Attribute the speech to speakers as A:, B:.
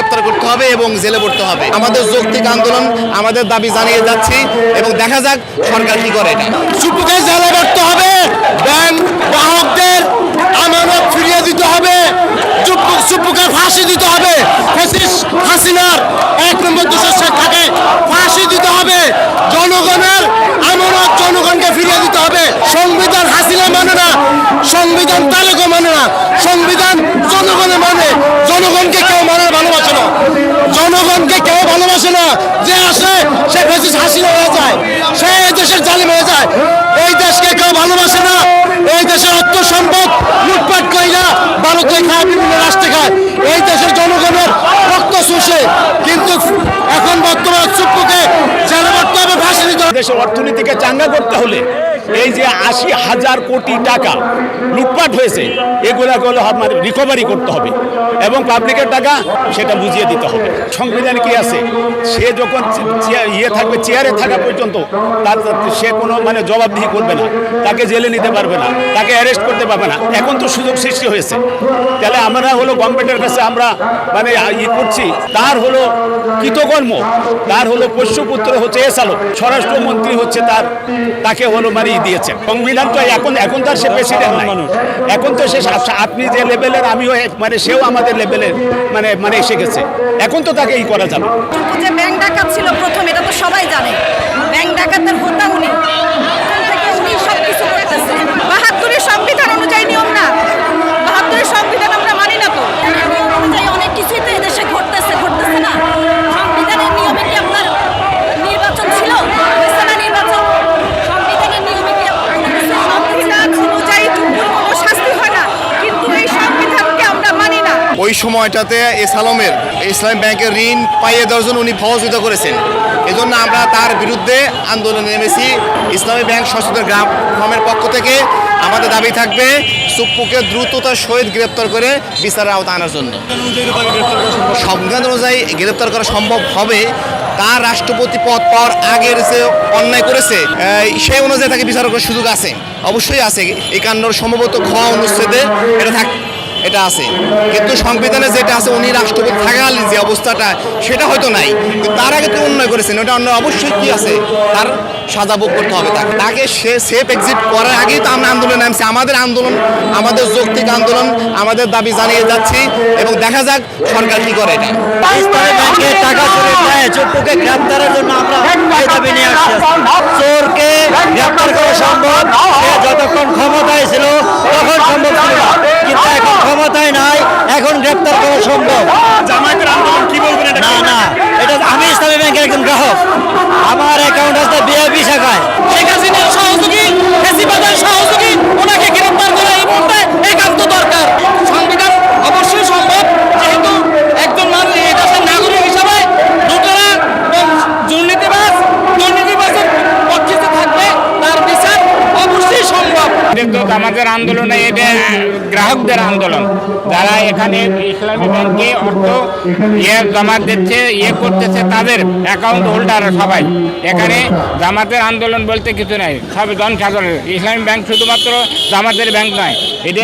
A: গ্রেপ্তার করতে হবে এবং জেলে পড়তে হবে। আমাদের যৌক্তিক আন্দোলন, আমাদের দাবি জানিয়ে যাচ্ছি এবং দেখা যাক সরকার কি করে। এটা
B: সুপুকে জেলে পড়তে হবে, ব্যাংক গ্রাহকদের আমানত ফিরিয়ে দিতে হবে, সুপুকে ফাঁসি দিতে হবে, হাসিনার 1 নম্বর দোষের থাকে ফাঁসি দিতে হবে, জনগণের আমানত জনগণকে ফিরিয়ে দিতে হবে। সংবিধান হাসিনা মানে না, সংবিধান তালেকও মানে না, সংবিধান জনগণে মানে। জনগণকে কেউ ভালোবাসে না, জনগণকে কেউ ভালোবাসে না। যে আসে সে ফেসিস হাসিনা হয়ে যায়, সে এই দেশের জালিম হয়ে যায়। এই দেশকে কেউ ভালোবাসে না। এই দেশের অর্থ সম্পদ লুটপাট কইরা ভারতে খায়, বিভিন্ন রাষ্ট্রে খায়, এই দেশের জনগণের রক্ত শুষে। কিন্তু এখন বর্তমান সুপুকে জেলে পড়তে হবে, ফাঁসি দিতে হবে।
C: দেশের অর্থনীতিকে চাঙ্গা করতে হলে এই যে 80,000 কোটি টাকা লুটপাট হয়েছে এগুলাকে হলো রিকভারি করতে হবে এবং পাবলিকের টাকা সেটা বুঝিয়ে দিতে হবে। সংবিধানে কি আছে, সে যখন থাকবে চেয়ারে থাকা পর্যন্ত তার সে কোনো জবাবদিহি করবে না, তাকে জেলে নিতে পারবে না, তাকে অ্যারেস্ট করতে পারবে না। এখন তো সুযোগ সৃষ্টি হয়েছে, তাহলে আমরা হলো গভর্নমেন্টের কাছে আমরা করছি, তার হলো কৃতকর্ম, তার হলো পোষ্যপুত্র হচ্ছে এসালো, স্বরাষ্ট্রমন্ত্রী হচ্ছে তাকে হলো দিয়েছে। সংবিধান তো এখন তো সে প্রেসিডেন্ট নাই, এখন তো সে আপনি যে লেভেলের আমিও সেও আমাদের লেভেলের এসে গেছে, এখন তো তাকে করা যাবে।
D: যে ব্যাংক ডাকাত ছিল প্রথম, এটা তো সবাই জানে, ব্যাংক ডাকাতের হোতা উনি, উনি সবকিছু করতেছে 72 সংবিধান অনুযায়ী নিয়ম না, 72 সংবিধান আমরা মানি না তো, অনুযায়ী অনেক কিছুই তো এদেশে ঘটতেছে না। সংবিধানের নিয়মে কি আপনার নির্বাচন ছিল, হয়েছে না নির্বাচন? সংবিধানের নিয়মে কি সংবিধান অনুযায়ী কোনো শাস্তি হয় না, কিন্তু এই সংবিধানকে আমরা মানি না।
A: ওই সময়টাতে এসালমের ইসলামী ব্যাংকের ঋণ পাইয়ে দেওয়ার জন্য উনি সহযোগিতা করেছেন, এজন্য আমরা তার বিরুদ্ধে আন্দোলনে নেমেছি। ইসলামী ব্যাংক সচেতন গ্রামের পক্ষ থেকে আমাদের দাবি থাকবে সুপ্পুকে দ্রুততার সহিত গ্রেপ্তার করে বিচারের আওতায় আনার জন্য। সংবিধান অনুযায়ী গ্রেপ্তার করা সম্ভব হবে, তার রাষ্ট্রপতি পদ পাওয়ার আগের যে অন্যায় করেছে সেই অনুযায়ী তাকে বিচার করার সুযোগ আছে, অবশ্যই আছে। এই কাণ্ডর সম্ভবত অনুচ্ছেদে এটা আছে, কিন্তু সংবিধানে যেটা আছে উনি রাষ্ট্রপতি থাকাকালীন যে অবস্থাটা সেটা হয়তো নাই, কিন্তু তার আগে তো অন্যায় করেছেন, ওটা অন্যায় অবশ্যই কি আছে, তার সাজা ভোগ করতে হবে তাকে সে সেফ এক্সিট করার আগেই তো আমরা আন্দোলনে নামছি। আমাদের আন্দোলন, আমাদের যৌক্তিক আন্দোলন, আমাদের দাবি জানিয়ে যাচ্ছি এবং দেখা যাক সরকার কি করে। এটা
E: ইসলামী ব্যাংকের টাকা চুরি নেয়, চুপ্পুকে গ্রেপ্তারের জন্য আমরা এই দাবি নিয়ে আসছি। চোরকে গ্রেপ্তার করা সম্ভব, সে যতক্ষণ ক্ষমতায় ছিল তখন সম্ভব ছিল না, কিন্তু এখন ক্ষমতায় নাই, এখন গ্রেপ্তার করা সম্ভব।
C: জামায়াতের আন্দোলন কি বলবেন?
E: না, এটা আমি ইসলামী ব্যাংকের একজন গ্রাহক, আমার অ্যাকাউন্ট আছে বিআইবি শাখায়।
B: শেখ হাসিনার সহযোগী, ফ্যাসিবাদের সহযোগী, ওনাকে গ্রেপ্তার করা এই মুহূর্তে একান্ত দরকার। সংবিধান অবশ্যই সম্ভব, যেহেতু একজন মানুষ এই দেশের নাগরিক হিসাবে লুটেরা এবং দুর্নীতিবাজের পক্ষে থাকবে, তার বিচার অবশ্যই সম্ভব।
F: আমাদের আন্দোলনে এটা গ্রাহকদের আন্দোলন, যারা এখানে ইসলামী ব্যাংকে অর্থ জমা দিচ্ছে করতেছে, তাদের অ্যাকাউন্ট হোল্ডার সবাই। এখানে জামাতের আন্দোলন বলতে কিছু নাই, সব জনসাধারণের। ইসলামী ব্যাংক শুধুমাত্র জামাতের ব্যাংক নয়, এটা